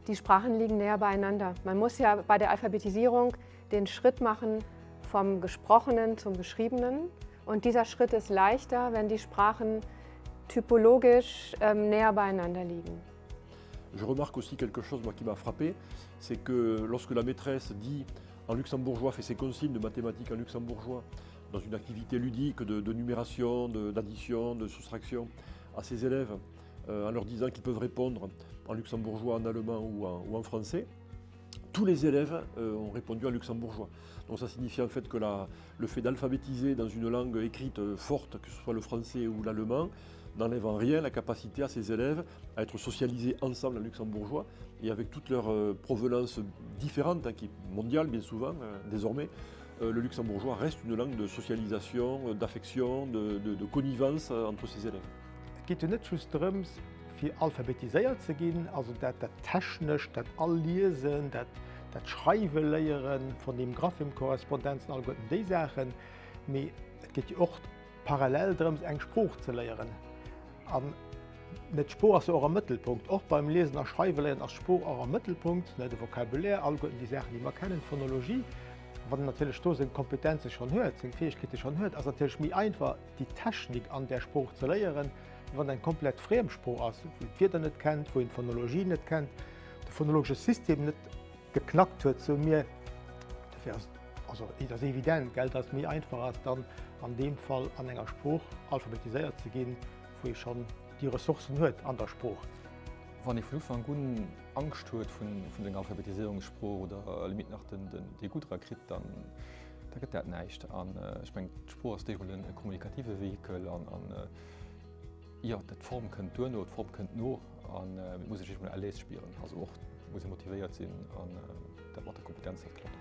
Die Sprachen liegen näher beieinander. Man muss ja bei der Alphabetisierung den Schritt machen vom Gesprochenen zum Geschriebenen. Und dieser Schritt ist leichter, wenn die Sprachen typologisch näher beieinander liegen. Je remarque aussi quelque chose moi, qui m'a frappé, c'est que lorsque la maîtresse dit en luxembourgeois, fait ses consignes de mathématiques en luxembourgeois, dans une activité ludique de numération, d'addition, de soustraction, à ses élèves, en leur disant qu'ils peuvent répondre en luxembourgeois, en allemand ou en français, tous les élèves ont répondu en luxembourgeois. Donc ça signifie en fait que le fait d'alphabétiser dans une langue écrite forte, que ce soit le français ou l'allemand, n'enlève en rien la capacité à ces élèves à être socialisés ensemble en luxembourgeois et avec toute leur provenance différente, qui est mondiale bien souvent désormais, le luxembourgeois reste une langue de socialisation, d'affection, de connivence entre ces élèves. Es geht ja nicht just darum, für alphabetisiert zu gehen, also das technisch, das Allesen, das Schreiben lernen, von dem Graphemkorrespondenzen, all die Sachen, aber es geht ja auch parallel darum, einen Spruch zu lernen. Und nicht Spruch ist auch ein Mittelpunkt, auch beim Lesen und Schreiben lernen ist Spruch auch ein Mittelpunkt, nicht der Vokabulär, all die Sachen, die man kennen, Phonologie. Wenn natürlich da seine Kompetenzen schon hört, seine Fähigkeiten schon hört, also natürlich mir einfach die Technik an der Spruch zu lernen, wenn ein komplett Fremdspruch ist, wo die Wörter nicht kennt, wo die Phonologie nicht kennt, das phonologische System nicht geknackt wird, so mir, also das ist evident, gell, dass es mir einfacher ist, dann an dem Fall an einem Spruch alphabetisiert zu gehen, wo ich schon die Ressourcen hört an der Spruch. Wenn ich von guten Angst habe von den Alphabetisierungsspruch oder mit nach die gut krit, dann geht das nicht. Ich meine, Spruch ist ein kommunikatives Vehikel, ja, das Form könnt du noch, Form könnt nur, und muss ich mal alles spielen. Also auch muss ich motiviert sein, und das macht die Kompetenz nicht klar.